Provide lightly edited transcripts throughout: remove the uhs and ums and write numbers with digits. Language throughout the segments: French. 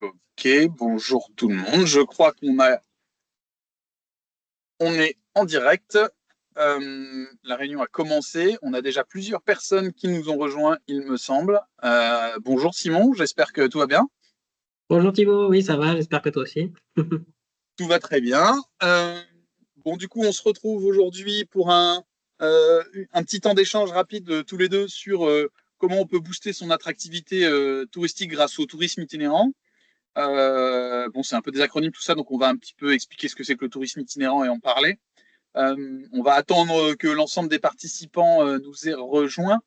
Ok, bonjour tout le monde. Je crois on est en direct. La réunion a commencé. On a déjà plusieurs personnes qui nous ont rejoints, il me semble. Bonjour Simon, j'espère que tout va bien. Bonjour Thibaut, oui ça va, j'espère que toi aussi. Tout va très bien. Bon, du coup, on se retrouve aujourd'hui pour un petit temps d'échange rapide tous les deux sur comment on peut booster son attractivité touristique grâce au tourisme itinérant. Bon, c'est un peu des acronymes tout ça, donc on va un petit peu expliquer ce que c'est que le tourisme itinérant et en parler. On va attendre que l'ensemble des participants nous aient rejoints.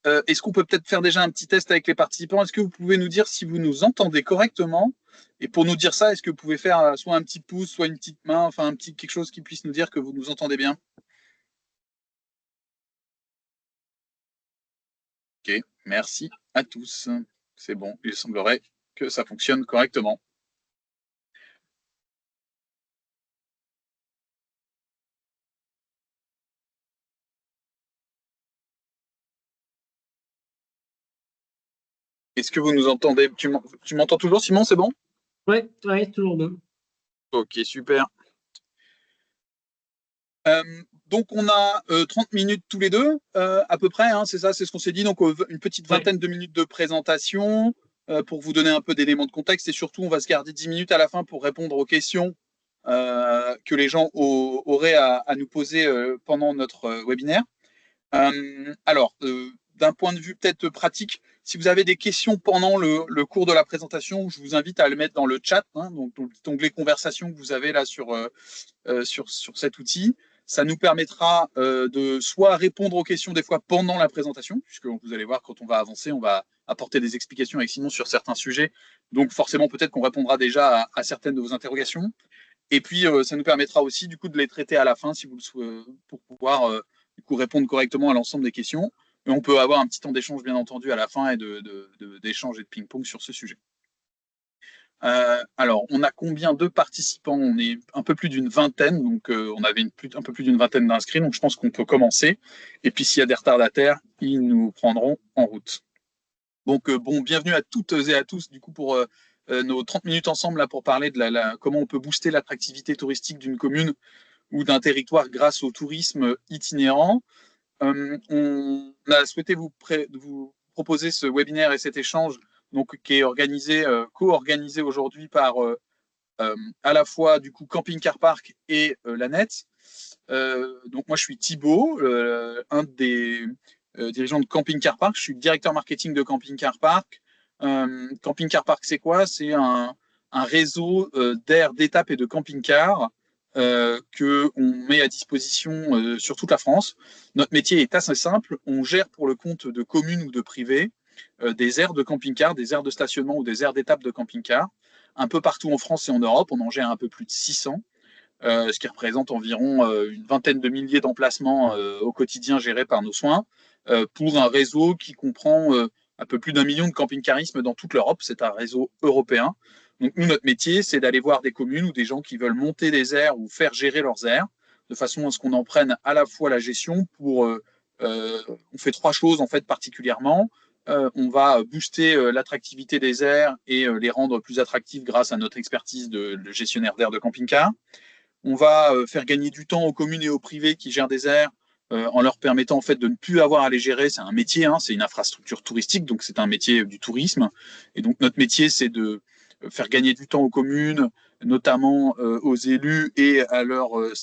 Est-ce qu'on peut peut-être faire déjà un petit test avec les participants? Est-ce que vous pouvez nous dire si vous nous entendez correctement? Et pour nous dire ça, est-ce que vous pouvez faire soit un petit pouce, soit une petite main, enfin un petit quelque chose qui puisse nous dire que vous nous entendez bien? Ok, merci à tous. C'est bon, il semblerait que ça fonctionne correctement. Est-ce que vous nous entendez? Tu m'entends toujours, Simon? C'est bon? Ouais, ouais, toujours bon. Ok, super. Euh, donc on a 30 minutes tous les deux, à peu près, hein, c'est ça, c'est ce qu'on s'est dit. Donc une petite Ouais, vingtaine de minutes de présentation pour vous donner un peu d'éléments de contexte et surtout on va se garder 10 minutes à la fin pour répondre aux questions que les gens auraient à nous poser pendant notre webinaire. D'un point de vue peut-être pratique, si vous avez des questions pendant le cours de la présentation, je vous invite à le mettre dans le chat, hein, donc l'onglet conversation que vous avez là sur cet outil. Ça nous permettra de soit répondre aux questions des fois pendant la présentation, puisque vous allez voir, quand on va avancer, on va apporter des explications avec Simon sur certains sujets. Donc forcément, peut-être qu'on répondra déjà à certaines de vos interrogations. Et puis, ça nous permettra aussi du coup de les traiter à la fin, si vous le souhaitez, pour pouvoir du coup répondre correctement à l'ensemble des questions. Et on peut avoir un petit temps d'échange, bien entendu, à la fin et d'échange et de ping-pong sur ce sujet. Alors, on a combien de participants? On est un peu plus d'une vingtaine, donc on avait un peu plus d'une vingtaine d'inscrits, donc je pense qu'on peut commencer. Et puis, s'il y a des retardataires, ils nous prendront en route. Donc, bon, bienvenue à toutes et à tous, du coup, pour nos 30 minutes ensemble là, pour parler de comment on peut booster l'attractivité touristique d'une commune ou d'un territoire grâce au tourisme itinérant. On a souhaité vous proposer ce webinaire et cet échange donc, qui est organisé, co-organisé aujourd'hui par à la fois du coup Camping Car Park et la Net. Donc moi je suis Thibaut, un des dirigeants de Camping Car Park. Je suis directeur marketing de Camping Car Park. Camping Car Park, c'est quoi? C'est un réseau d'aires, d'étapes et de camping-cars que on met à disposition sur toute la France. Notre métier est assez simple. On gère pour le compte de communes ou de privés des aires de camping-car, des aires de stationnement ou des aires d'étapes de camping-car. Un peu partout en France et en Europe, on en gère un peu plus de 600, ce qui représente environ une vingtaine de milliers d'emplacements au quotidien gérés par nos soins, pour un réseau qui comprend un peu plus d'1 million de camping-carismes dans toute l'Europe. C'est un réseau européen. Donc nous, notre métier, c'est d'aller voir des communes ou des gens qui veulent monter des aires ou faire gérer leurs aires, de façon à ce qu'on en prenne à la fois la gestion pour... on fait trois choses en fait particulièrement. On va booster l'attractivité des aires et les rendre plus attractives grâce à notre expertise de gestionnaire d'aires de camping-car. On va faire gagner du temps aux communes et aux privés qui gèrent des aires en leur permettant en fait de ne plus avoir à les gérer. C'est un métier, hein, c'est une infrastructure touristique, donc c'est un métier du tourisme. Et donc notre métier, c'est de faire gagner du temps aux communes, notamment aux élus et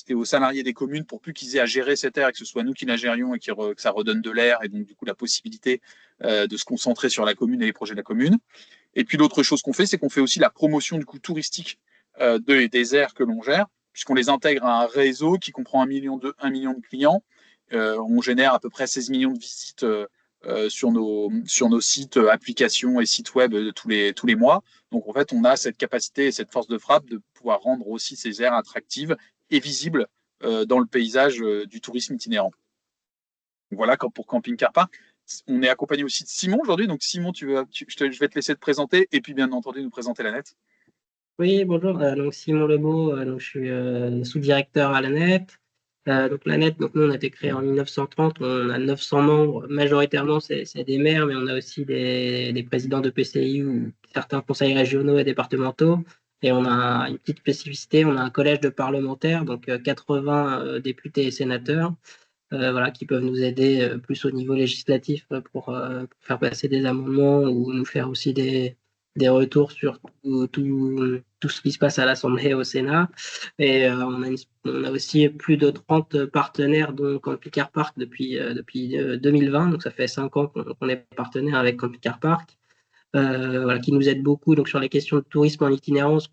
aux salariés des communes, pour plus qu'ils aient à gérer cette aire et que ce soit nous qui la gérions et que ça redonne de l'air et donc du coup la possibilité de se concentrer sur la commune et les projets de la commune. Et puis l'autre chose qu'on fait, c'est qu'on fait aussi la promotion du coup touristique des aires que l'on gère, puisqu'on les intègre à un réseau qui comprend 1 million de clients. On génère à peu près 16 millions de visites sur nos sites, applications et sites web tous les mois. Donc en fait, on a cette capacité et cette force de frappe de pouvoir rendre aussi ces aires attractives et visibles dans le paysage du tourisme itinérant. Voilà pour Camping Car Park. On est accompagné aussi de Simon aujourd'hui. Donc Simon, je vais te laisser te présenter et puis bien entendu nous présenter la net. oui, bonjour, donc Simon Lebeau, donc je suis sous-directeur à la NET. Donc la NET, donc nous on a été créé en 1930, on a 900 membres, majoritairement c'est des maires, mais on a aussi des présidents de PCI ou certains conseils régionaux et départementaux. Et on a une petite spécificité, on a un collège de parlementaires, donc 80 députés et sénateurs, voilà, qui peuvent nous aider plus au niveau législatif pour faire passer des amendements ou nous faire aussi des retours sur tout ce qui se passe à l'Assemblée et au Sénat. Et on a aussi plus de 30 partenaires, dont Camping Car Park depuis 2020. Donc ça fait 5 ans qu'on est partenaire avec Camping Car Park. Voilà, qui nous aide beaucoup donc, sur les questions de tourisme en itinérance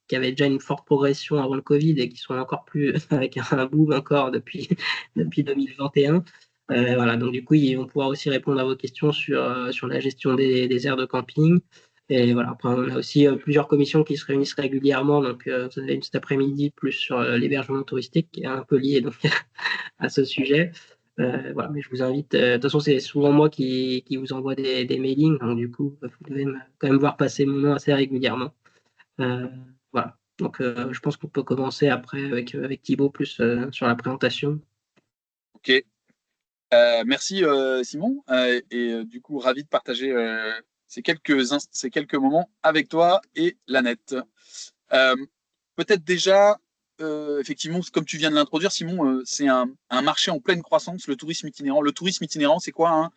qui avait déjà une forte progression avant le Covid et qui sont encore plus avec un boom encore depuis 2021. Voilà, donc du coup, ils vont pouvoir aussi répondre à vos questions sur la gestion des aires de camping. Et voilà, après, on a aussi plusieurs commissions qui se réunissent régulièrement. Donc, vous avez une cet après-midi plus sur l'hébergement touristique qui est un peu lié donc, à ce sujet. Voilà, mais je vous invite. De toute façon, c'est souvent moi qui vous envoie des mailings, donc du coup, vous devez quand même voir passer mon nom assez régulièrement. Euh, voilà. Donc, je pense qu'on peut commencer après avec Thibaut plus sur la présentation. Ok. Merci Simon. Du coup, ravi de partager ces quelques moments avec toi et Lanette. Euh, Peut-être déjà, effectivement, comme tu viens de l'introduire, Simon, c'est un marché en pleine croissance, le tourisme itinérant. Le tourisme itinérant, c'est quoi, hein?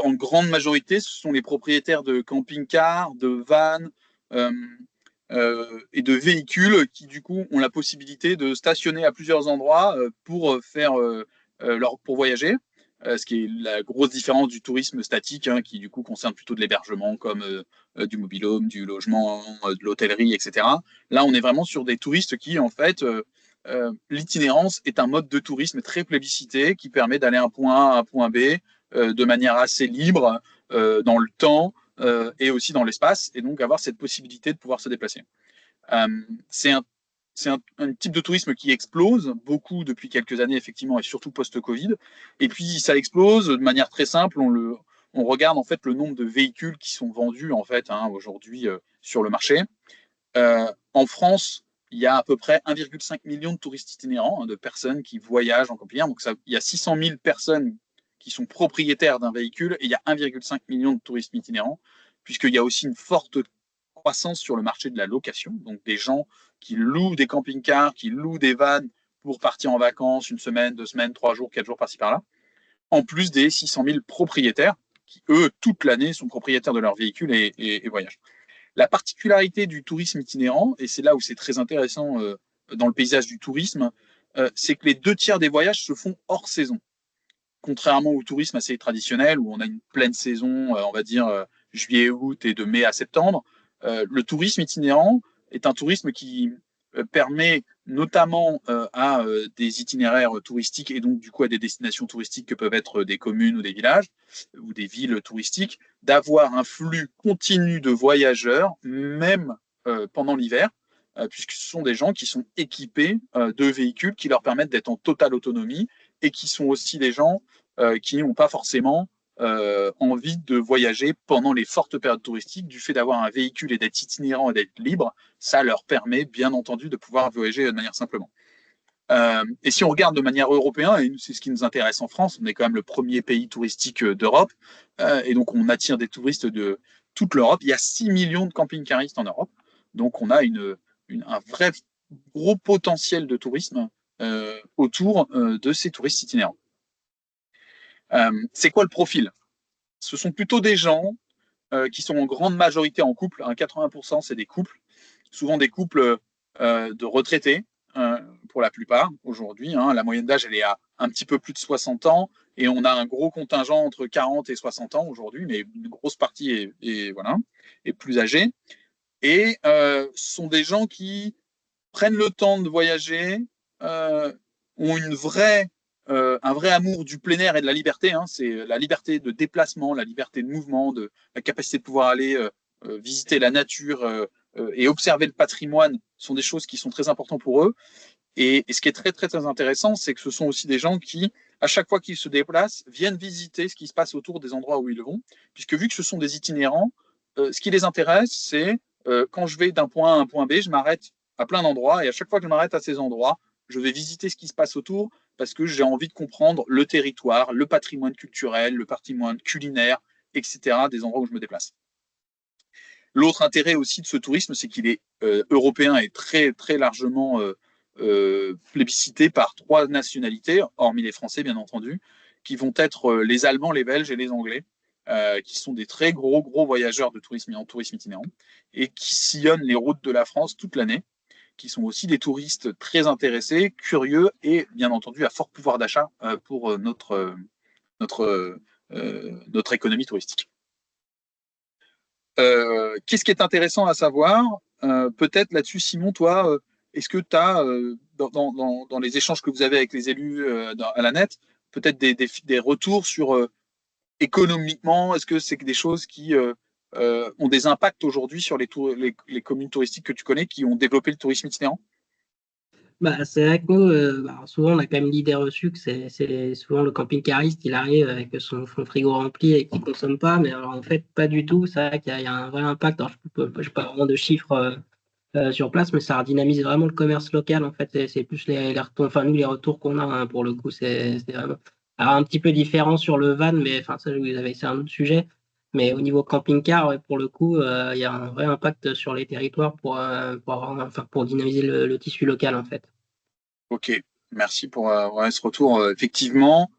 En grande majorité, ce sont les propriétaires de camping-cars, de vannes euh, et de véhicules qui, du coup, ont la possibilité de stationner à plusieurs endroits pour voyager. Ce qui est la grosse différence du tourisme statique, hein, qui du coup concerne plutôt de l'hébergement comme du mobil-home, du logement, de l'hôtellerie, etc. Là, on est vraiment sur des touristes qui, en fait, l'itinérance est un mode de tourisme très plébiscité qui permet d'aller d'un point A à un point B de manière assez libre dans le temps et aussi dans l'espace, et donc avoir cette possibilité de pouvoir se déplacer. Euh, c'est un, un type de tourisme qui explose beaucoup depuis quelques années, effectivement, et surtout post-Covid. Et puis, ça explose de manière très simple. On regarde en fait le nombre de véhicules qui sont vendus en fait hein, aujourd'hui sur le marché. En France, il y a à peu près 1,5 million de touristes itinérants, hein, de personnes qui voyagent en camping. Donc, il y a 600 000 personnes qui sont propriétaires d'un véhicule et il y a 1,5 million de touristes itinérants, puisqu'il y a aussi une forte croissance sur le marché de la location. Donc, des gens qui louent des camping-cars, qui louent des vannes pour partir en vacances une semaine, 2 semaines, 3 jours, 4 jours par-ci par-là, en plus des 600 000 propriétaires qui, eux, toute l'année, sont propriétaires de leur véhicule et voyagent. La particularité du tourisme itinérant, et c'est là où c'est très intéressant dans le paysage du tourisme, c'est que les 2 tiers des voyages se font hors saison. Contrairement au tourisme assez traditionnel, où on a une pleine saison, on va dire juillet-août et de mai à septembre, le tourisme itinérant est un tourisme qui permet notamment à des itinéraires touristiques et donc du coup à des destinations touristiques que peuvent être des communes ou des villages ou des villes touristiques, d'avoir un flux continu de voyageurs, même pendant l'hiver, puisque ce sont des gens qui sont équipés de véhicules qui leur permettent d'être en totale autonomie et qui sont aussi des gens qui n'ont pas forcément envie de voyager pendant les fortes périodes touristiques. Du fait d'avoir un véhicule et d'être itinérant et d'être libre, ça leur permet bien entendu de pouvoir voyager de manière simplement. Et si on regarde de manière européenne, et c'est ce qui nous intéresse en France, on est quand même le premier pays touristique d'Europe, et donc on attire des touristes de toute l'Europe. Il y a 6 millions de camping-caristes en Europe, donc on a un vrai gros potentiel de tourisme autour de ces touristes itinérants. C'est quoi le profil? Ce sont plutôt des gens qui sont en grande majorité en couple, hein, 80% c'est des couples, souvent des couples de retraités pour la plupart aujourd'hui. Hein, la moyenne d'âge elle est à un petit peu plus de 60 ans et on a un gros contingent entre 40 et 60 ans aujourd'hui, mais une grosse partie est plus âgée. Et ce sont des gens qui prennent le temps de voyager, ont un vrai amour du plein air et de la liberté. Hein, c'est la liberté de déplacement, la liberté de mouvement, la capacité de pouvoir aller visiter la nature et observer le patrimoine sont des choses qui sont très importantes pour eux. Et ce qui est très, très, très intéressant, c'est que ce sont aussi des gens qui, à chaque fois qu'ils se déplacent, viennent visiter ce qui se passe autour des endroits où ils vont, puisque vu que ce sont des itinérants, ce qui les intéresse, c'est quand je vais d'un point A à un point B, je m'arrête à plein d'endroits, et à chaque fois que je m'arrête à ces endroits, je vais visiter ce qui se passe autour parce que j'ai envie de comprendre le territoire, le patrimoine culturel, le patrimoine culinaire, etc., des endroits où je me déplace. L'autre intérêt aussi de ce tourisme, c'est qu'il est européen et très, très largement plébiscité par 3 nationalités, hormis les Français, bien entendu, qui vont être les Allemands, les Belges et les Anglais, qui sont des très gros, gros voyageurs de tourisme en tourisme itinérant et qui sillonnent les routes de la France toute l'année, qui sont aussi des touristes très intéressés, curieux et, bien entendu, à fort pouvoir d'achat pour notre économie touristique. Qu'est-ce qui est intéressant à savoir peut-être là-dessus, Simon, toi, est-ce que tu as, dans les échanges que vous avez avec les élus à la net, peut-être des retours sur économiquement, est-ce que c'est des choses qui ont des impacts aujourd'hui sur les communes touristiques que tu connais qui ont développé le tourisme itinérant? Bah, c'est vrai que nous, souvent, on a quand même l'idée reçue que c'est souvent le camping-cariste, il arrive avec son frigo rempli et qui ne consomme pas, mais alors, en fait, pas du tout. C'est vrai qu'il y a un vrai impact. Alors, je n'ai pas vraiment de chiffres sur place, mais ça dynamise vraiment le commerce local. En fait, c'est plus les retours, enfin, nous, les retours qu'on a, hein, pour le coup, c'est vraiment. Alors, un petit peu différent sur le van, mais enfin, ça, c'est un autre sujet. Mais au niveau camping-car, ouais, pour le coup, il y a un vrai impact sur les territoires pour dynamiser le tissu local, en fait. Ok, merci pour ouais, ce retour. Effectivement,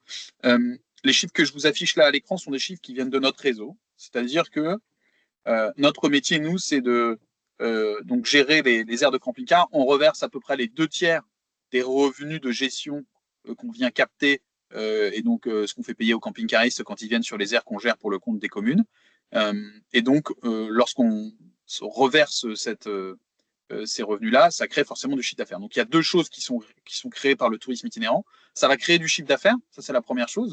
les chiffres que je vous affiche là à l'écran sont des chiffres qui viennent de notre réseau. C'est-à-dire que notre métier, nous, c'est de donc gérer les aires de camping-car. On reverse à peu près les 2 tiers des revenus de gestion qu'on vient capter et donc ce qu'on fait payer aux camping-caristes quand ils viennent sur les aires qu'on gère pour le compte des communes. Et donc, lorsqu'on reverse ces revenus-là, ça crée forcément du chiffre d'affaires. Donc il y a 2 choses qui sont créées par le tourisme itinérant. Ça va créer du chiffre d'affaires, ça c'est la première chose.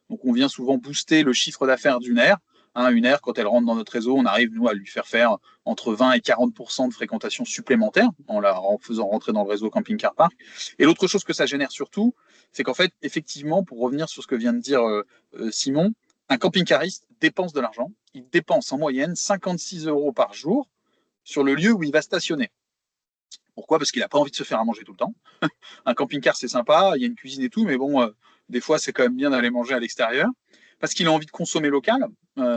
Donc on vient souvent booster le chiffre d'affaires d'une aire. Hein, une aire, quand elle rentre dans notre réseau, on arrive, nous, à lui faire entre 20 et 40% de fréquentation supplémentaire en faisant rentrer dans le réseau camping-car park. Et l'autre chose que ça génère surtout, c'est qu'en fait, effectivement, pour revenir sur ce que vient de dire Simon, un camping-cariste dépense de l'argent. Il dépense en moyenne 56 € par jour sur le lieu où il va stationner. Pourquoi? Parce qu'il n'a pas envie de se faire à manger tout le temps. Un camping-car, c'est sympa, il y a une cuisine et tout, mais bon, des fois, c'est quand même bien d'aller manger à l'extérieur. Parce qu'il a envie de consommer local.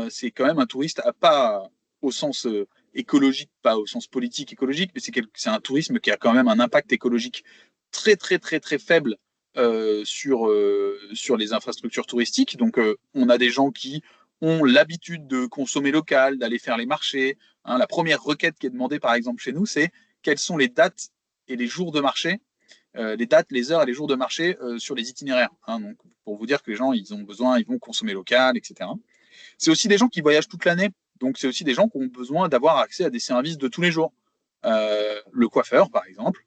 C'est quand même un touriste, pas au sens écologique, pas au sens politique écologique, mais c'est un tourisme qui a quand même un impact écologique très, très, très, très faible sur les infrastructures touristiques. Donc, on a des gens qui ont l'habitude de consommer local, d'aller faire les marchés. Hein. La première requête qui est demandée, par exemple, chez nous, c'est quelles sont les dates et les jours de marché, les dates, les heures et les jours de marché sur les itinéraires. Hein, donc, pour vous dire que les gens, ils ont besoin, ils vont consommer local, etc. C'est aussi des gens qui voyagent toute l'année. Donc, c'est aussi des gens qui ont besoin d'avoir accès à des services de tous les jours. Le coiffeur, par exemple.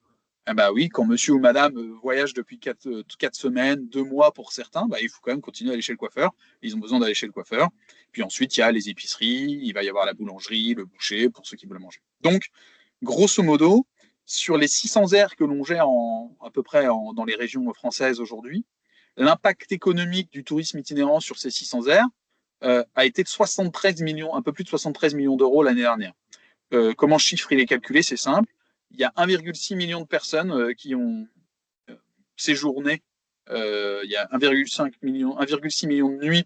Eh ben oui, quand monsieur ou madame voyage depuis 4 semaines, 2 mois pour certains, bah, il faut quand même continuer à aller chez le coiffeur. Ils ont besoin d'aller chez le coiffeur. Puis ensuite, il y a les épiceries, il va y avoir la boulangerie, le boucher, pour ceux qui veulent manger. Donc, grosso modo, sur les 600 aires que l'on gère à peu près dans les régions françaises aujourd'hui, l'impact économique du tourisme itinérant sur ces 600 aires a été de 73 millions, un peu plus de 73 millions d'euros l'année dernière. Comment ce chiffre il est calculé? C'est simple. Il y a 1,6 million de personnes qui ont séjourné. Il y a 1,6 million de nuits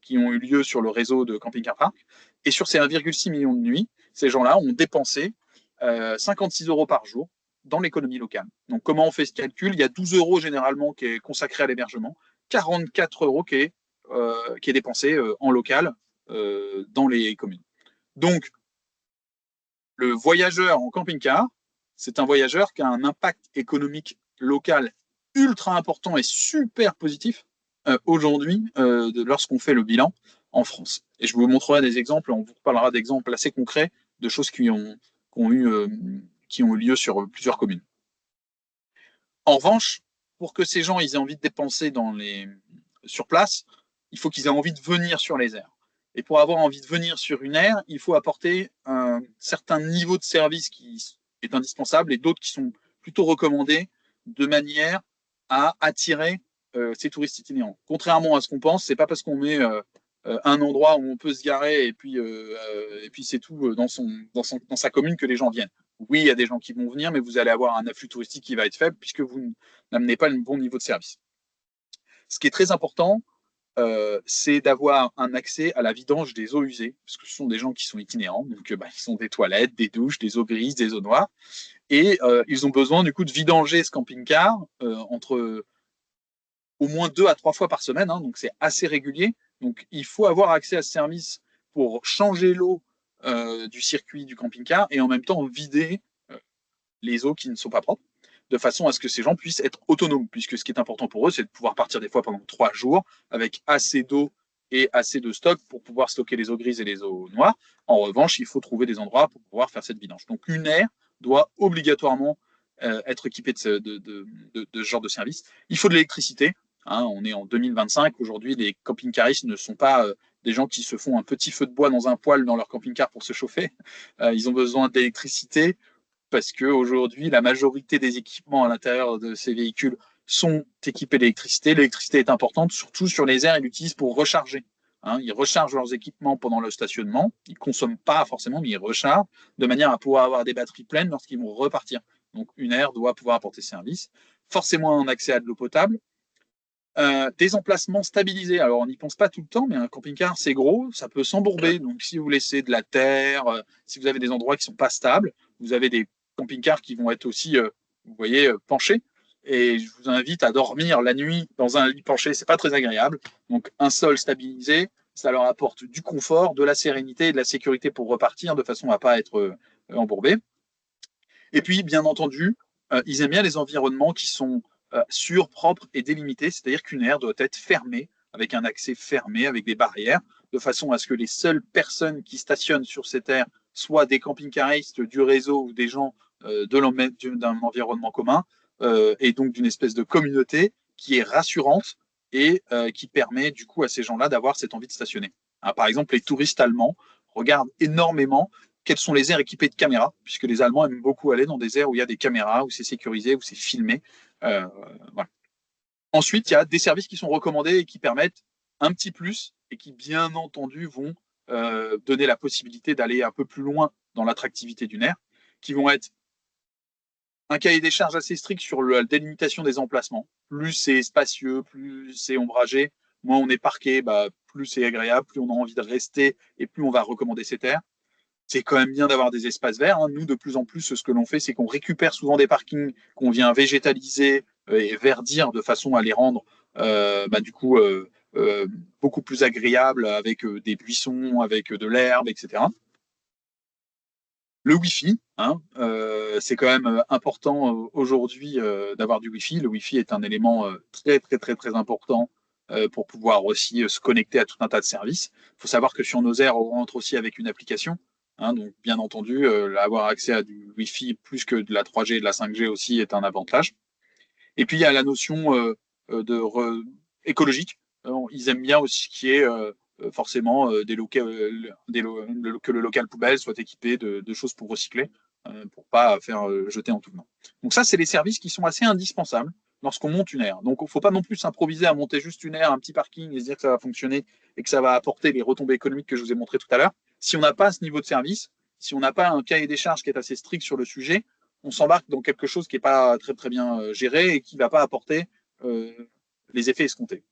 qui ont eu lieu sur le réseau de camping-car park. Et sur ces 1,6 million de nuits, ces gens-là ont dépensé 56 € par jour dans l'économie locale. Donc, comment on fait ce calcul? Il y a 12 € généralement qui est consacré à l'hébergement, 44 € qui est dépensé en local dans les communes. Donc, le voyageur en camping-car, c'est un voyageur qui a un impact économique local ultra important et super positif aujourd'hui lorsqu'on fait le bilan en France. Et je vous montrerai des exemples, on vous parlera d'exemples assez concrets de choses qui ont eu lieu sur plusieurs communes. En revanche, pour que ces gens aient envie de dépenser sur place, il faut qu'ils aient envie de venir sur les aires. Et pour avoir envie de venir sur une aire, il faut apporter un certain niveau de service qui est indispensable et d'autres qui sont plutôt recommandés de manière à attirer ces touristes itinérants. Contrairement à ce qu'on pense, c'est pas parce qu'on met un endroit où on peut se garer et puis c'est tout dans sa commune que les gens viennent. Oui, il y a des gens qui vont venir, mais vous allez avoir un afflux touristique qui va être faible puisque vous n'amenez pas le bon niveau de service. Ce qui est très important, c'est d'avoir un accès à la vidange des eaux usées, parce que ce sont des gens qui sont itinérants, donc ils ont des toilettes, des douches, des eaux grises, des eaux noires, et ils ont besoin du coup de vidanger ce camping-car entre au moins 2 à 3 fois par semaine, hein, donc c'est assez régulier. Donc il faut avoir accès à ce service pour changer l'eau du circuit du camping-car et en même temps vider euh, les eaux qui ne sont pas propres, de façon à ce que ces gens puissent être autonomes, puisque ce qui est important pour eux, c'est de pouvoir partir des fois pendant 3 jours avec assez d'eau et assez de stock pour pouvoir stocker les eaux grises et les eaux noires. En revanche, il faut trouver des endroits pour pouvoir faire cette vidange. Donc une aire doit obligatoirement être équipée de ce genre de service. Il faut de l'électricité. Hein, on est en 2025. Aujourd'hui, les camping-caristes ne sont pas des gens qui se font un petit feu de bois dans un poêle dans leur camping-car pour se chauffer. Ils ont besoin d'électricité parce qu'aujourd'hui, la majorité des équipements à l'intérieur de ces véhicules sont équipés d'électricité. L'électricité est importante, surtout sur les aires, ils l'utilisent pour recharger. Hein, ils rechargent leurs équipements pendant le stationnement. Ils ne consomment pas forcément, mais ils rechargent de manière à pouvoir avoir des batteries pleines lorsqu'ils vont repartir. Donc une aire doit pouvoir apporter service. Forcément un accès à de l'eau potable. Des emplacements stabilisés. Alors, on n'y pense pas tout le temps, mais un camping-car, c'est gros, ça peut s'embourber. Donc, si vous laissez de la terre, si vous avez des endroits qui ne sont pas stables, vous avez des camping-cars qui vont être aussi, vous voyez, penchés. Et je vous invite à dormir la nuit dans un lit penché, c'est pas très agréable. Donc, un sol stabilisé, ça leur apporte du confort, de la sérénité et de la sécurité pour repartir de façon à ne pas être embourbé. Et puis, bien entendu, ils aiment bien les environnements qui sont sûrs, propres et délimités, c'est-à-dire qu'une aire doit être fermée, avec un accès fermé, avec des barrières, de façon à ce que les seules personnes qui stationnent sur cette aire soient des camping-caristes du réseau ou des gens d'un environnement commun, et donc d'une espèce de communauté qui est rassurante et qui permet du coup à ces gens-là d'avoir cette envie de stationner. Hein, par exemple, les touristes allemands regardent énormément quelles sont les aires équipées de caméras, puisque les Allemands aiment beaucoup aller dans des aires où il y a des caméras, où c'est sécurisé, où c'est filmé. Euh, voilà. Ensuite, il y a des services qui sont recommandés et qui permettent un petit plus et qui, bien entendu, vont donner la possibilité d'aller un peu plus loin dans l'attractivité d'une aire, qui vont être un cahier des charges assez strict sur la délimitation des emplacements. Plus c'est spacieux, plus c'est ombragé, moins on est parqué, plus c'est agréable, plus on a envie de rester et plus on va recommander cette aire. C'est quand même bien d'avoir des espaces verts. Hein. Nous, de plus en plus, ce que l'on fait, c'est qu'on récupère souvent des parkings qu'on vient végétaliser et verdir de façon à les rendre du coup beaucoup plus agréables avec des buissons, avec de l'herbe, etc. Le Wi-Fi, hein, c'est quand même important aujourd'hui d'avoir du Wi-Fi. Le Wi-Fi est un élément très très très très important pour pouvoir aussi se connecter à tout un tas de services. Il faut savoir que sur nos aires, on rentre aussi avec une application. Hein, donc bien entendu, avoir accès à du Wi-Fi plus que de la 3G et de la 5G aussi est un avantage. Et puis il y a la notion écologique. Ils aiment bien aussi qu'il y ait forcément que le local poubelle soit équipé de choses pour recycler, pour pas faire jeter en tout venant. Donc ça, c'est les services qui sont assez indispensables lorsqu'on monte une aire. Donc il ne faut pas non plus s'improviser à monter juste une aire, un petit parking et se dire que ça va fonctionner et que ça va apporter les retombées économiques que je vous ai montrées tout à l'heure. Si on n'a pas ce niveau de service, si on n'a pas un cahier des charges qui est assez strict sur le sujet, on s'embarque dans quelque chose qui n'est pas très, très bien géré et qui ne va pas apporter euh, les effets escomptés.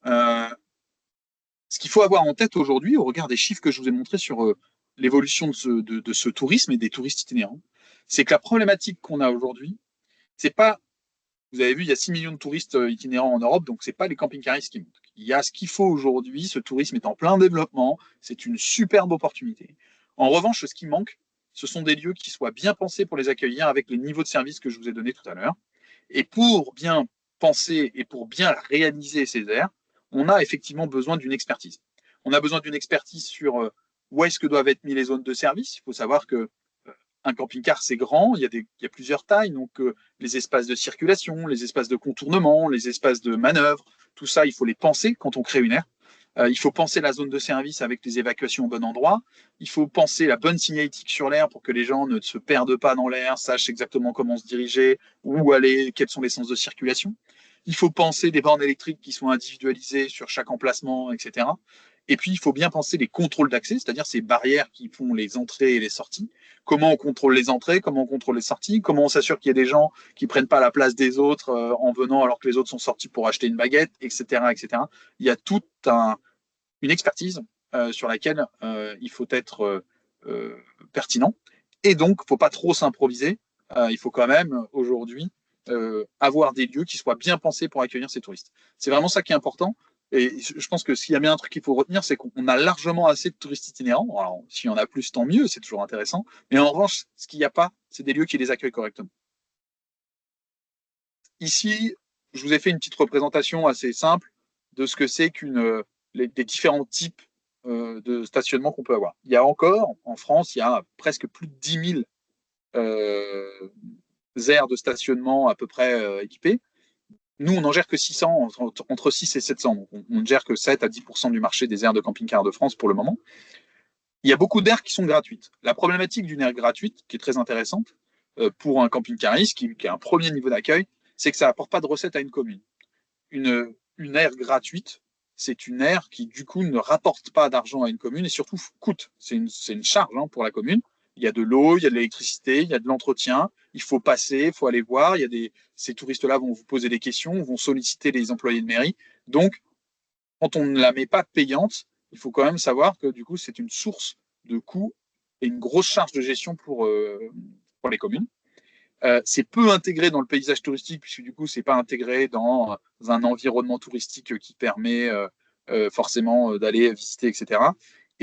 Euh, Ce qu'il faut avoir en tête aujourd'hui, au regard des chiffres que je vous ai montrés sur l'évolution de ce tourisme et des touristes itinérants, c'est que la problématique qu'on a aujourd'hui, c'est pas, vous avez vu, il y a 6 millions de touristes itinérants en Europe, donc c'est pas les camping-caristes qui montent. Il y a ce qu'il faut aujourd'hui, ce tourisme est en plein développement, c'est une superbe opportunité. En revanche, ce qui manque, ce sont des lieux qui soient bien pensés pour les accueillir avec les niveaux de service que je vous ai donnés tout à l'heure. Et pour bien penser et pour bien réaliser ces aires, on a effectivement besoin d'une expertise. On a besoin d'une expertise sur où est-ce que doivent être mis les zones de service. Il faut savoir que un camping-car, c'est grand, il y a plusieurs tailles, donc les espaces de circulation, les espaces de contournement, les espaces de manœuvre, tout ça, il faut les penser quand on crée une aire. Il faut penser la zone de service avec les évacuations au bon endroit. Il faut penser la bonne signalétique sur l'air pour que les gens ne se perdent pas dans l'air, sachent exactement comment se diriger, où aller, quels sont les sens de circulation. Il faut penser des bornes électriques qui sont individualisées sur chaque emplacement, etc. Et puis, il faut bien penser les contrôles d'accès, c'est-à-dire ces barrières qui font les entrées et les sorties. Comment on contrôle les entrées, comment on contrôle les sorties, comment on s'assure qu'il y a des gens qui prennent pas la place des autres en venant alors que les autres sont sortis pour acheter une baguette, etc., etc. Il y a toute une expertise sur laquelle il faut être pertinent. Et donc, il ne faut pas trop s'improviser. Il faut quand même, aujourd'hui, avoir des lieux qui soient bien pensés pour accueillir ces touristes. C'est vraiment ça qui est important. Et je pense que s'il y a bien un truc qu'il faut retenir, c'est qu'on a largement assez de touristes itinérants. Alors, s'il y en a plus, tant mieux, c'est toujours intéressant. Mais en revanche, ce qu'il n'y a pas, c'est des lieux qui les accueillent correctement. Ici, je vous ai fait une petite représentation assez simple de ce que c'est des différents types de stationnement qu'on peut avoir. Il y a encore, en France, il y a presque plus de 10 000 aires de stationnement à peu près équipées. Nous, on n'en gère que 600, entre 6 et 700. Donc on ne gère que 7 à 10% du marché des aires de camping-car de France pour le moment. Il y a beaucoup d'aires qui sont gratuites. La problématique d'une aire gratuite, qui est très intéressante pour un camping-cariste, qui est un premier niveau d'accueil, c'est que ça n'apporte pas de recettes à une commune. Une aire gratuite, c'est une aire qui, du coup, ne rapporte pas d'argent à une commune et surtout coûte. C'est une charge pour la commune. Il y a de l'eau, il y a de l'électricité, il y a de l'entretien, il faut passer, il faut aller voir. Ces touristes-là vont vous poser des questions, vont solliciter les employés de mairie. Donc, quand on ne la met pas payante, il faut quand même savoir que, du coup, c'est une source de coûts et une grosse charge de gestion pour les communes. C'est peu intégré dans le paysage touristique, puisque du coup, c'est pas intégré dans un environnement touristique qui permet forcément d'aller visiter, etc.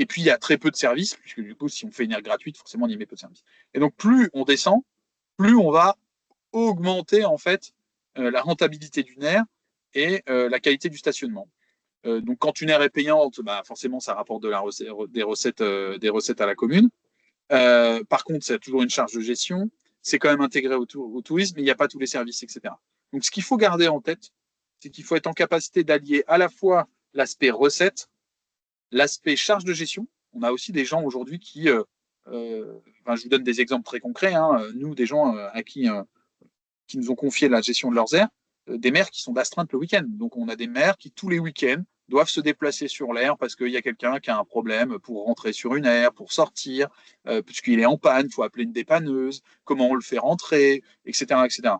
Et puis, il y a très peu de services, puisque du coup, si on fait une aire gratuite, forcément, on y met peu de services. Et donc, plus on descend, plus on va augmenter, en fait, la rentabilité d'une aire et la qualité du stationnement. Donc, quand une aire est payante, bah, forcément, ça rapporte des recettes à la commune. Par contre, c'est toujours une charge de gestion. C'est quand même intégré au tourisme, mais il n'y a pas tous les services, etc. Donc, ce qu'il faut garder en tête, c'est qu'il faut être en capacité d'allier à la fois l'aspect recette, l'aspect charge de gestion. On a aussi des gens aujourd'hui je vous donne des exemples très concrets. Nous, des gens qui nous ont confié la gestion de leurs aires, des maires qui sont d'astreinte le week-end. Donc, on a des maires qui, tous les week-ends, doivent se déplacer sur l'aire parce qu'il y a quelqu'un qui a un problème pour rentrer sur une aire, pour sortir, puisqu'il est en panne, il faut appeler une dépanneuse, comment on le fait rentrer, etc. etc.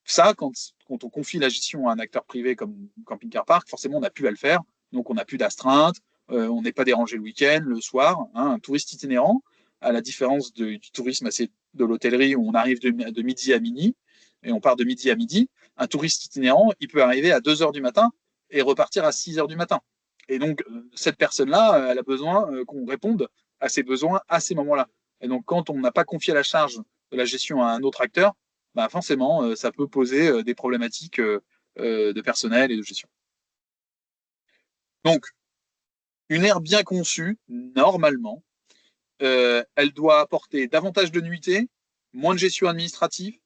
Ça, quand on confie la gestion à un acteur privé comme Camping Car Park, forcément, on n'a plus à le faire. Donc, on n'a plus d'astreinte, on n'est pas dérangé le week-end, le soir. Un touriste itinérant, à la différence du tourisme de l'hôtellerie où on arrive de midi à minuit, et on part de midi à midi, un touriste itinérant, il peut arriver à 2 heures du matin et repartir à 6 heures du matin. Et donc, cette personne-là, elle a besoin qu'on réponde à ses besoins à ces moments-là. Et donc, quand on n'a pas confié la charge de la gestion à un autre acteur, bah forcément, ça peut poser des problématiques de personnel et de gestion. Donc, une aire bien conçue, normalement, elle doit apporter davantage de nuitées, moins de gestion administrative,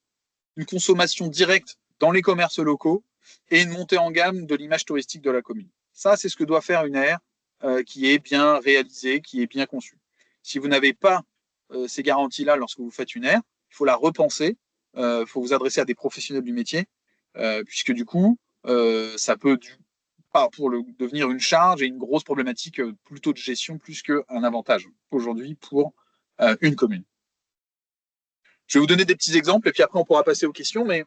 une consommation directe dans les commerces locaux et une montée en gamme de l'image touristique de la commune. Ça, c'est ce que doit faire une aire qui est bien réalisée, qui est bien conçue. Si vous n'avez pas ces garanties-là lorsque vous faites une aire, il faut la repenser, il faut vous adresser à des professionnels du métier, puisque du coup, ça peut devenir une charge et une grosse problématique plutôt de gestion plus qu'un avantage aujourd'hui pour une commune. Je vais vous donner des petits exemples et puis après on pourra passer aux questions, mais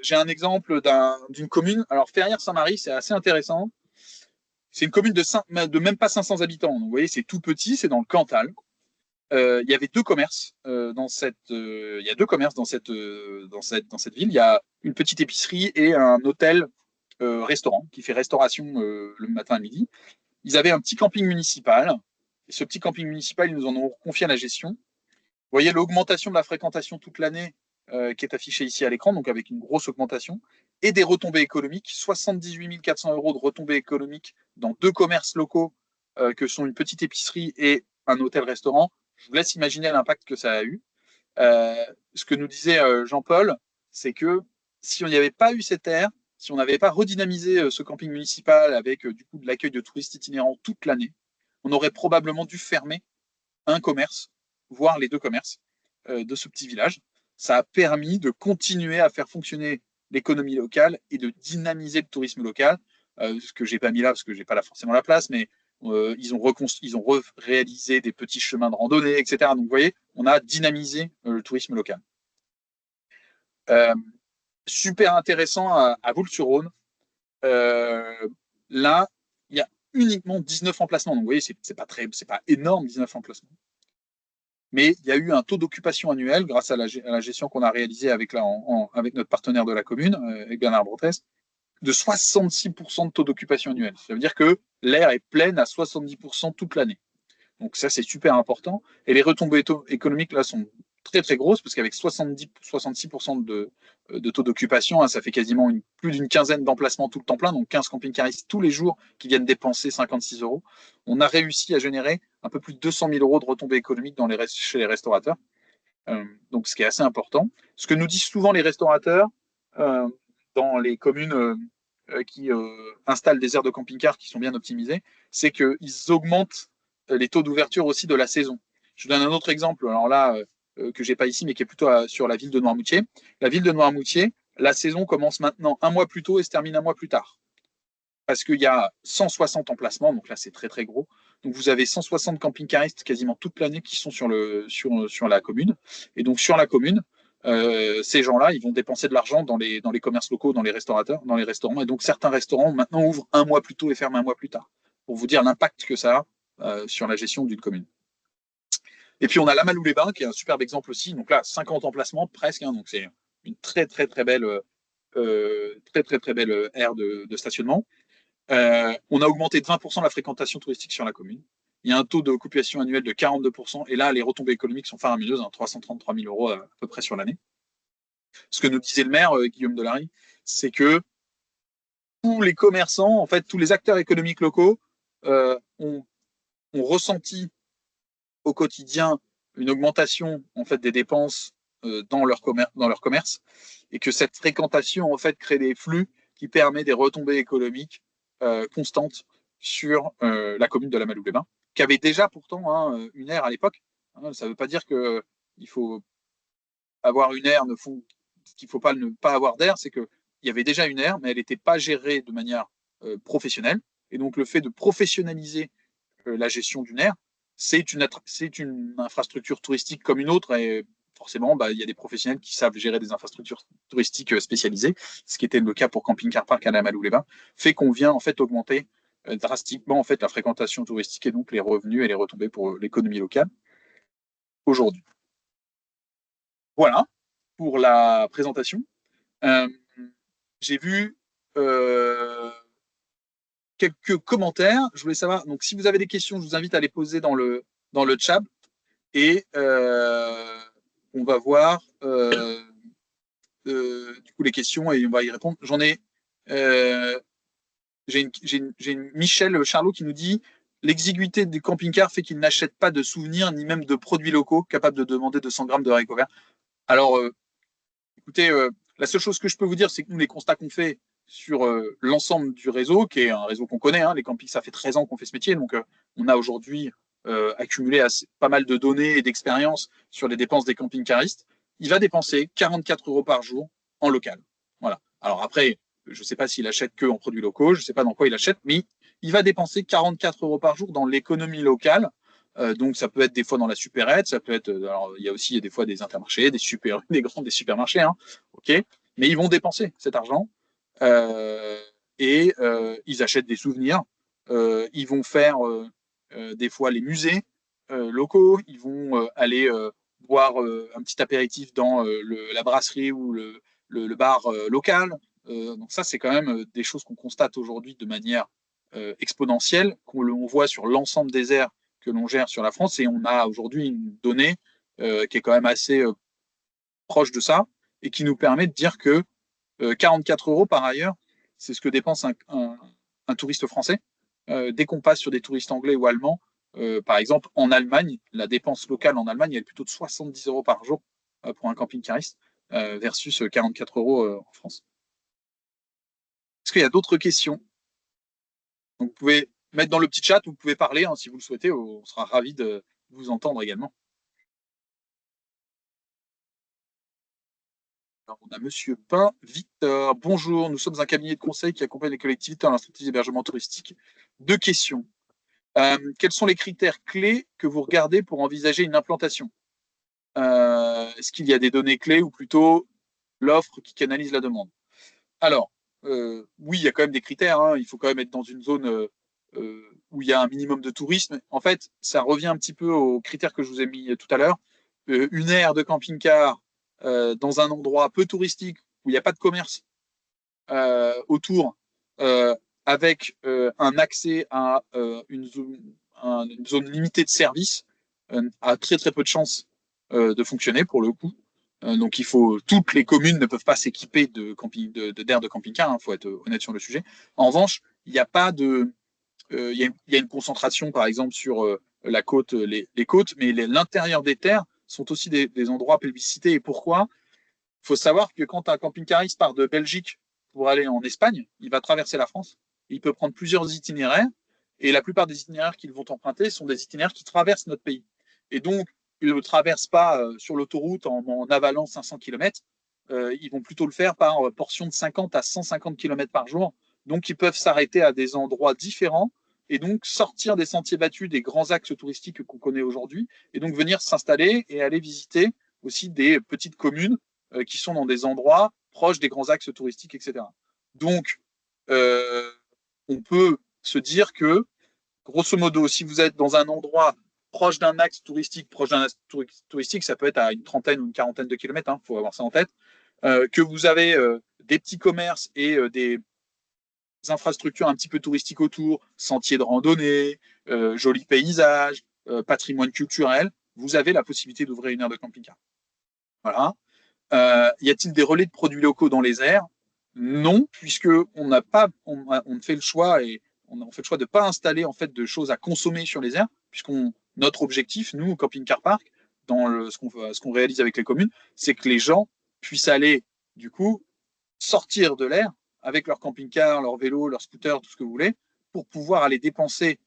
j'ai un exemple d'une commune. Alors, Ferrières-Saint-Marie, c'est assez intéressant. C'est une commune de même pas 500 habitants. Donc, vous voyez, c'est tout petit, c'est dans le Cantal. Il y avait deux commerces il y a deux commerces dans cette ville. Il y a une petite épicerie et un hôtel restaurant qui fait restauration le matin à midi. Ils avaient un petit camping municipal. Et ce petit camping municipal, ils nous en ont confié à la gestion. Vous voyez l'augmentation de la fréquentation toute l'année qui est affichée ici à l'écran, donc avec une grosse augmentation, et des retombées économiques, 78 400 € de retombées économiques dans deux commerces locaux que sont une petite épicerie et un hôtel-restaurant. Je vous laisse imaginer l'impact que ça a eu. Ce que nous disait Jean-Paul, c'est que si on n'y avait pas eu cette aire, si on n'avait pas redynamisé ce camping municipal avec du coup de l'accueil de touristes itinérants toute l'année, on aurait probablement dû fermer un commerce, voire les deux commerces de ce petit village. Ça a permis de continuer à faire fonctionner l'économie locale et de dynamiser le tourisme local, ce que j'ai pas mis là parce que j'ai pas là forcément la place, mais ils ont réalisé des petits chemins de randonnée, etc. Donc, vous voyez, on a dynamisé le tourisme local. Super intéressant à Voules-sur-Rhône. Là, il y a uniquement 19 emplacements. Donc, vous voyez, c'est pas énorme, 19 emplacements. Mais il y a eu un taux d'occupation annuel grâce à la gestion qu'on a réalisée avec notre partenaire de la commune, avec Bernard Brotès, de 66% de taux d'occupation annuel. Ça veut dire que l'aire est pleine à 70% toute l'année. Donc ça, c'est super important. Et les retombées économiques, là, sont très, très grosses, parce qu'avec 66% de taux d'occupation, hein, ça fait quasiment plus d'une quinzaine d'emplacements tout le temps plein, donc 15 camping-caristes tous les jours qui viennent dépenser 56 €. On a réussi à générer un peu plus de 200 000 € de retombées économiques chez les restaurateurs. Donc, ce qui est assez important. Ce que nous disent souvent les restaurateurs dans les communes qui installent des aires de camping-car qui sont bien optimisées, c'est qu'ils augmentent les taux d'ouverture aussi de la saison. Je vous donne un autre exemple, alors là, que j'ai pas ici, mais qui est plutôt sur la ville de Noirmoutier. La ville de Noirmoutier, la saison commence maintenant un mois plus tôt et se termine un mois plus tard. Parce qu'il y a 160 emplacements, donc là c'est très très gros. Donc vous avez 160 camping-caristes quasiment toute l'année qui sont sur la commune. Et donc sur la commune, ces gens-là, ils vont dépenser de l'argent dans les commerces locaux, dans les restaurateurs, dans les restaurants. Et donc certains restaurants maintenant ouvrent un mois plus tôt et ferment un mois plus tard. Pour vous dire l'impact que ça a sur la gestion d'une commune. Et puis on a Lamalou-les-Bains, qui est un superbe exemple aussi. Donc là, 50 emplacements presque. Hein, donc c'est une très très très belle, aire de stationnement. On a augmenté de 20% la fréquentation touristique sur la commune. Il y a un taux d'occupation annuel de 42%. Et là, les retombées économiques sont faramineuses, hein, 333 000 € à peu près sur l'année. Ce que nous disait le maire, Guillaume Delary, c'est que tous les commerçants, en fait, tous les acteurs économiques locaux ont ressenti au quotidien une augmentation en fait, des dépenses dans leur commerce, et que cette fréquentation en fait, crée des flux qui permettent des retombées économiques constantes sur la commune de Lamalou-les-Bains, qui avait déjà pourtant hein, une aire à l'époque. Hein, ça ne veut pas dire qu'il faut avoir une aire, qu'il ne faut pas ne pas avoir d'air, c'est qu'il y avait déjà une aire, mais elle n'était pas gérée de manière professionnelle. Et donc le fait de professionnaliser la gestion d'une aire, c'est une infrastructure touristique comme une autre, et forcément, il y a des professionnels qui savent gérer des infrastructures touristiques spécialisées, ce qui était le cas pour Camping Car Park à Lamalou-les-Bains, fait qu'on vient en fait augmenter drastiquement en fait la fréquentation touristique et donc les revenus et les retombées pour l'économie locale aujourd'hui. Voilà pour la présentation. J'ai vu quelques commentaires. Je voulais savoir, donc si vous avez des questions, je vous invite à les poser dans le chat. Et on va voir du coup les questions et on va y répondre. J'ai une Michel Charlot qui nous dit l'exiguïté des camping-cars fait qu'ils n'achètent pas de souvenirs ni même de produits locaux capables de demander 200 grammes de haricots verts. Alors, écoutez, la seule chose que je peux vous dire, c'est que nous, les constats qu'on fait sur l'ensemble du réseau, qui est un réseau qu'on connaît, hein, les campings, ça fait 13 ans qu'on fait ce métier, donc on a aujourd'hui accumulé pas mal de données et d'expériences sur les dépenses des camping-caristes. Il va dépenser 44 € par jour en local. Voilà. Alors après, je ne sais pas s'il achète que en produits locaux, je ne sais pas dans quoi il achète, mais il va dépenser 44 € par jour dans l'économie locale. Donc ça peut être des fois dans la supérette, ça peut être. Alors il y a aussi des fois des intermarchés, des supermarchés, hein, ok. Mais ils vont dépenser cet argent et ils achètent des souvenirs. Ils vont faire des fois les musées locaux. Ils vont aller boire un petit apéritif dans la brasserie ou le bar local. Donc ça c'est quand même des choses qu'on constate aujourd'hui de manière exponentielle, qu'on voit sur l'ensemble des aires que l'on gère sur la France, et on a aujourd'hui une donnée qui est quand même assez proche de ça, et qui nous permet de dire que 44 € par ailleurs, c'est ce que dépense un touriste français. Dès qu'on passe sur des touristes anglais ou allemands, par exemple en Allemagne, la dépense locale en Allemagne elle est plutôt de 70 € par jour pour un camping-cariste versus 44 € en France. Est-ce qu'il y a d'autres questions? Donc, vous pouvez mettre dans le petit chat, vous pouvez parler hein, si vous le souhaitez, on sera ravis de vous entendre également. Alors, on a Monsieur Pain, Victor. Bonjour, nous sommes un cabinet de conseil qui accompagne les collectivités dans la stratégie d'hébergement touristique. Deux questions. Quels sont les critères clés que vous regardez pour envisager une implantation? Est-ce qu'il y a des données clés ou plutôt l'offre qui canalise la demande? Alors, oui, il y a quand même des critères, hein. Il faut quand même être dans une zone où il y a un minimum de tourisme. En fait, ça revient un petit peu aux critères que je vous ai mis tout à l'heure. Une aire de camping-car dans un endroit peu touristique où il n'y a pas de commerce autour, euh, avec un accès à une zone limitée de services, a très très peu de chances de fonctionner pour le coup. Donc toutes les communes ne peuvent pas s'équiper d'aires de camping-car, il faut être honnête sur le sujet. En revanche, il n'y a pas de, il y a une concentration par exemple sur la côte, les côtes, mais l'intérieur des terres sont aussi des endroits plébiscités. Et pourquoi? Il faut savoir que quand un camping-cariste part de Belgique pour aller en Espagne, il va traverser la France. Il peut prendre plusieurs itinéraires, et la plupart des itinéraires qu'ils vont emprunter sont des itinéraires qui traversent notre pays. Et donc, ils ne le traversent pas sur l'autoroute en avalant 500 km, ils vont plutôt le faire par portion de 50 à 150 km par jour. Donc, ils peuvent s'arrêter à des endroits différents et donc sortir des sentiers battus, des grands axes touristiques qu'on connaît aujourd'hui, et donc venir s'installer et aller visiter aussi des petites communes qui sont dans des endroits proches des grands axes touristiques, etc. Donc, euh, on peut se dire que, grosso modo, si vous êtes dans un endroit proche d'un axe touristique, touristique, ça peut être à une trentaine ou une quarantaine de kilomètres, il faut avoir ça en tête, que vous avez des petits commerces et des infrastructures un petit peu touristiques autour, sentiers de randonnée, jolis paysages, patrimoine culturel, vous avez la possibilité d'ouvrir une aire de camping-car. Voilà. Y a-t-il des relais de produits locaux dans les airs? Non, puisque on n'a pas, on fait le choix et on a fait le choix de ne pas installer en fait de choses à consommer sur les airs, puisqu'on notre objectif, nous, au Camping Car Park, dans ce qu'on réalise avec les communes, c'est que les gens puissent aller du coup sortir de l'air avec leur camping-car, leur vélo, leur scooter, tout ce que vous voulez, pour pouvoir aller dépenser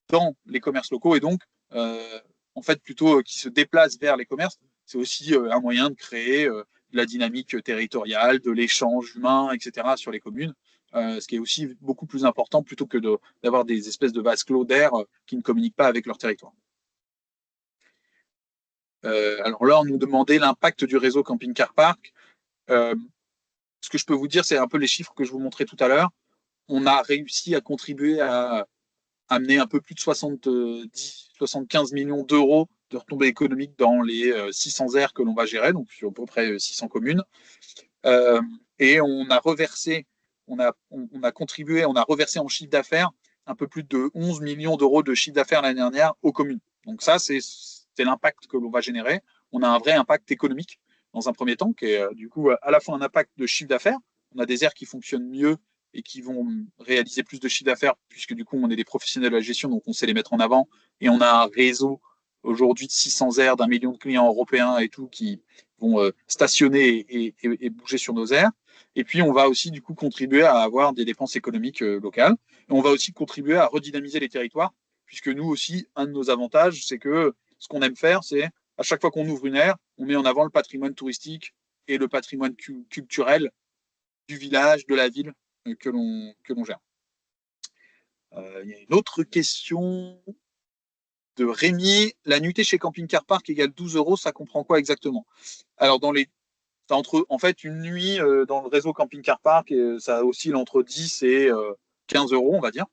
dans les commerces locaux et donc en fait plutôt qui se déplacent vers les commerces. C'est aussi un moyen de créer de la dynamique territoriale, de l'échange humain, etc. sur les communes, ce qui est aussi beaucoup plus important plutôt que d'avoir des espèces de vases clos d'air qui ne communiquent pas avec leur territoire. Alors là, on nous demandait l'impact du réseau camping-car park. Euh, Ce que je peux vous dire, c'est un peu les chiffres que je vous montrais tout à l'heure. On a réussi à contribuer à amener un peu plus de 75 millions d'euros de retombées économiques dans les 600 aires que l'on va gérer, donc sur à peu près 600 communes. Euh, et on a reversé, on a contribué, on a reversé en chiffre d'affaires un peu plus de 11 millions d'euros de chiffre d'affaires l'année dernière aux communes. Donc ça, c'est l'impact que l'on va générer. On a un vrai impact économique dans un premier temps, qui est du coup à la fois un impact de chiffre d'affaires. On a des aires qui fonctionnent mieux et qui vont réaliser plus de chiffre d'affaires, puisque du coup, on est des professionnels de la gestion, donc on sait les mettre en avant. Et on a un réseau aujourd'hui de 600 aires, d'1 million de clients européens et tout, qui vont stationner et bouger sur nos aires. Et puis, on va aussi du coup contribuer à avoir des dépenses économiques locales. Et on va aussi contribuer à redynamiser les territoires, puisque nous aussi, un de nos avantages, c'est que ce qu'on aime faire, c'est à chaque fois qu'on ouvre une aire, on met en avant le patrimoine touristique et le patrimoine culturel du village, de la ville que l'on gère. Il y a une autre question de Rémi. La nuitée chez Camping Car Park égale 12 euros, ça comprend quoi exactement? Alors, en fait, une nuit dans le réseau Camping Car Park, ça oscille entre 10 et 15 euros, on va dire.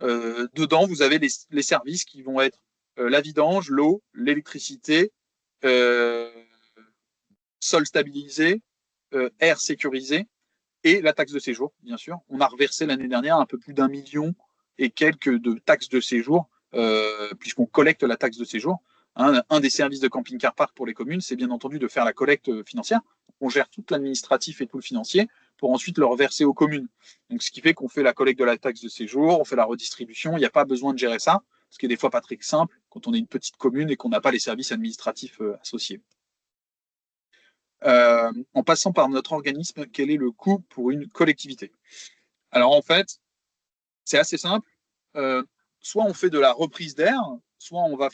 Dedans, vous avez les services qui vont être la vidange, l'eau, l'électricité, euh, sol stabilisé, air sécurisé et la taxe de séjour, bien sûr. On a reversé l'année dernière un peu plus d'1 million et quelques de taxes de séjour, puisqu'on collecte la taxe de séjour. Un des services de camping-car park pour les communes, c'est bien entendu de faire la collecte financière. On gère tout l'administratif et tout le financier pour ensuite le reverser aux communes. Donc, ce qui fait qu'on fait la collecte de la taxe de séjour, on fait la redistribution. Il n'y a pas besoin de gérer ça, ce qui est des fois pas très simple quand on est une petite commune et qu'on n'a pas les services administratifs associés. En passant par notre organisme, quel est le coût pour une collectivité? Alors en fait, c'est assez simple. Euh, Soit on fait de la reprise d'air, soit on va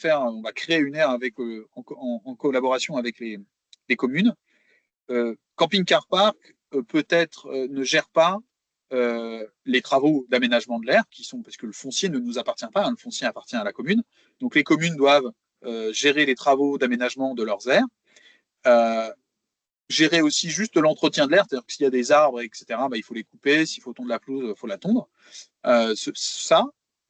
créer une aire avec, en collaboration avec les communes. Camping Car Park peut-être ne gère pas les travaux d'aménagement de l'air, parce que le foncier ne nous appartient pas, hein, le foncier appartient à la commune. Donc les communes doivent gérer les travaux d'aménagement de leurs aires, gérer aussi juste l'entretien de l'air, c'est-à-dire que s'il y a des arbres, etc., bah, il faut les couper, s'il faut tondre la pelouse, il faut la tondre. Ça,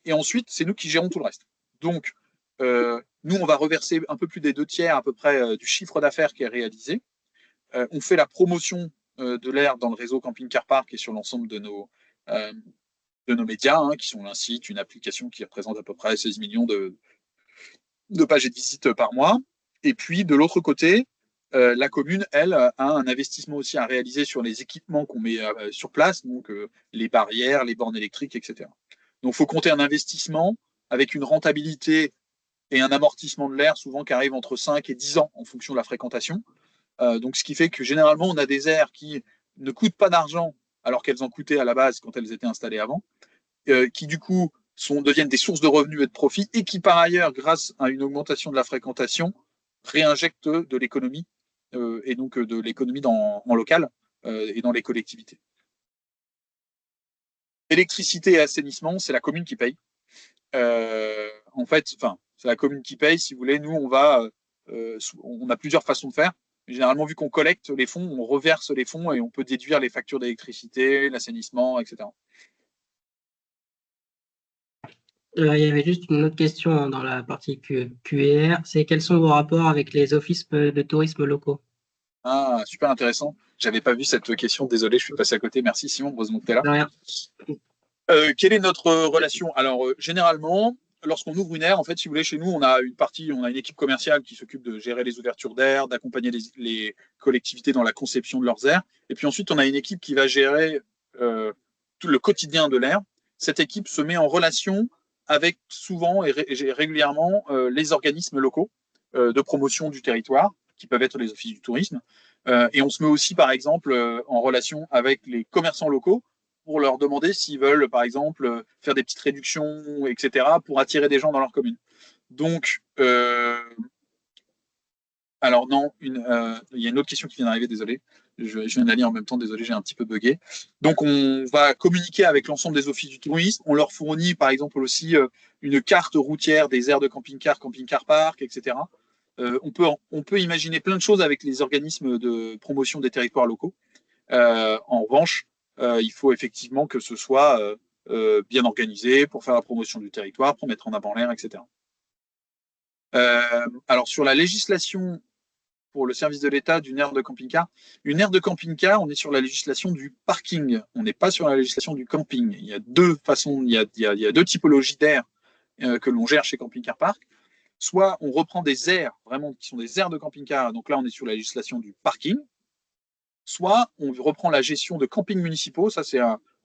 et ensuite, c'est nous qui gérons tout le reste. Donc, nous, on va reverser un peu plus des 2/3 à peu près du chiffre d'affaires qui est réalisé. On fait la promotion de l'air dans le réseau Camping Car Park et sur l'ensemble de nos médias, hein, qui sont un site, une application qui représente à peu près 16 millions de pages et de visites par mois. Et puis, de l'autre côté, la commune, elle, a un investissement aussi à réaliser sur les équipements qu'on met sur place, donc les barrières, les bornes électriques, etc. Donc, il faut compter un investissement avec une rentabilité et un amortissement de l'air souvent qui arrive entre 5 et 10 ans en fonction de la fréquentation. Donc, ce qui fait que généralement, on a des aires qui ne coûtent pas d'argent alors qu'elles en coûtaient à la base quand elles étaient installées avant, qui du coup deviennent des sources de revenus et de profit, et qui par ailleurs, grâce à une augmentation de la fréquentation, réinjectent de l'économie, et donc de l'économie en local et dans les collectivités. Électricité et assainissement, c'est la commune qui paye. En fait, c'est la commune qui paye. Si vous voulez, nous, on a plusieurs façons de faire. Généralement, vu qu'on collecte les fonds, on reverse les fonds et on peut déduire les factures d'électricité, l'assainissement, etc. Il y avait juste une autre question, hein, dans la partie QER, c'est quels sont vos rapports avec les offices de tourisme locaux? Ah, super intéressant. J'avais pas vu cette question. Désolé, je suis passé à côté. Merci Simon, heureusement que tu es là. De rien. Quelle est notre relation? Alors, généralement, lorsqu'on ouvre une aire, en fait, si vous voulez, chez nous, on a une équipe commerciale qui s'occupe de gérer les ouvertures d'air, d'accompagner les collectivités dans la conception de leurs aires. Et puis ensuite, on a une équipe qui va gérer tout le quotidien de l'aire. Cette équipe se met en relation avec souvent et régulièrement les organismes locaux de promotion du territoire, qui peuvent être les offices du tourisme. Et on se met aussi, par exemple, en relation avec les commerçants locaux pour leur demander s'ils veulent, par exemple, faire des petites réductions, etc., pour attirer des gens dans leur commune. Donc, alors non, il y a une autre question qui vient d'arriver, désolé. Je viens de la lire en même temps, désolé, j'ai un petit peu bugué. Donc, on va communiquer avec l'ensemble des offices du tourisme. On leur fournit, par exemple, aussi une carte routière des aires de camping-car park, etc. On peut imaginer plein de choses avec les organismes de promotion des territoires locaux. En revanche, il faut effectivement que ce soit bien organisé pour faire la promotion du territoire, pour mettre en avant l'air, etc. Alors, sur la législation pour le service de l'État d'une aire de camping-car, une aire de camping-car, on est sur la législation du parking, on n'est pas sur la législation du camping. Il y a deux façons, il y a deux typologies d'aires que l'on gère chez Camping Car Park. Soit on reprend des aires, vraiment, qui sont des aires de camping-car, donc là on est sur la législation du parking, soit on reprend la gestion de campings municipaux,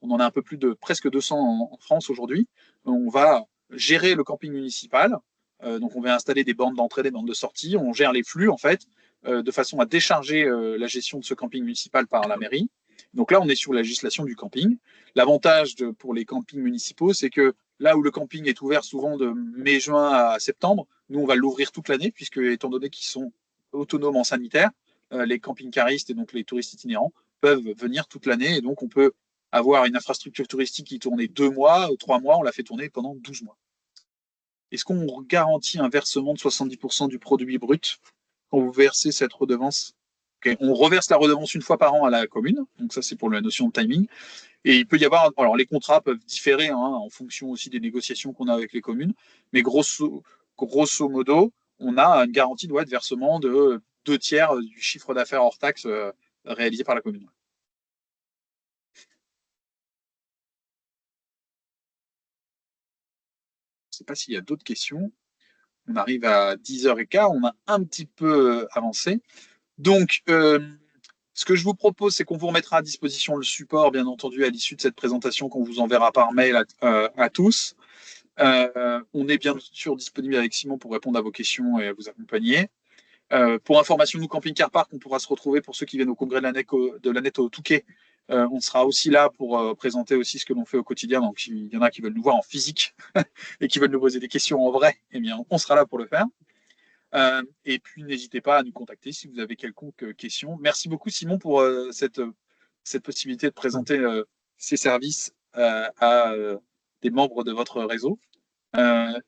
on en a un peu plus de presque 200 en France aujourd'hui. On va gérer le camping municipal, donc on va installer des bornes d'entrée, des bornes de sortie, on gère les flux en fait, de façon à décharger la gestion de ce camping municipal par la mairie. Donc là, on est sur la législation du camping. L'avantage pour les campings municipaux, c'est que là où le camping est ouvert souvent de mai-juin à septembre, nous, on va l'ouvrir toute l'année, puisque étant donné qu'ils sont autonomes en sanitaire, les camping-caristes et donc les touristes itinérants peuvent venir toute l'année. Et donc, on peut avoir une infrastructure touristique qui tournait 2 mois ou 3 mois, on la fait tourner pendant 12 mois. Est-ce qu'on garantit un versement de 70% du produit brut quand vous versez cette redevance? Okay. On reverse la redevance une fois par an à la commune, donc ça c'est pour la notion de timing. Et il peut y avoir, alors les contrats peuvent différer en fonction aussi des négociations qu'on a avec les communes, mais grosso modo, on a une garantie de versement de 2/3 du chiffre d'affaires hors taxe réalisé par la commune. Je ne sais pas s'il y a d'autres questions. On arrive à 10h15, on a un petit peu avancé. Donc, ce que je vous propose, c'est qu'on vous remettra à disposition le support, bien entendu, à l'issue de cette présentation qu'on vous enverra par mail à tous. On est bien sûr disponible avec Simon pour répondre à vos questions et à vous accompagner. Pour information, nous, Camping Car Park, on pourra se retrouver pour ceux qui viennent au congrès de la NET au Touquet. On sera aussi là pour présenter aussi ce que l'on fait au quotidien. Donc, s'il y en a qui veulent nous voir en physique et qui veulent nous poser des questions en vrai, eh bien, on sera là pour le faire. Et puis, n'hésitez pas à nous contacter si vous avez quelconque question. Merci beaucoup, Simon, pour cette possibilité de présenter ces services à des membres de votre réseau.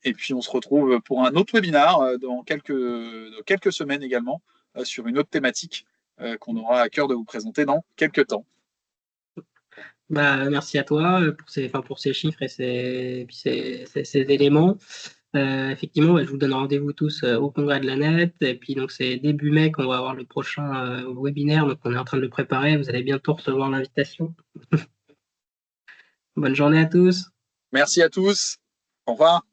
Et puis on se retrouve pour un autre webinaire dans quelques semaines également sur une autre thématique qu'on aura à cœur de vous présenter dans quelques temps. Bah, merci à toi pour ces chiffres et ces éléments. Effectivement, je vous donne rendez-vous tous au congrès de la net. Et puis, donc, c'est début mai qu'on va avoir le prochain webinaire. Donc, on est en train de le préparer. Vous allez bientôt recevoir l'invitation. Bonne journée à tous. Merci à tous. Au revoir.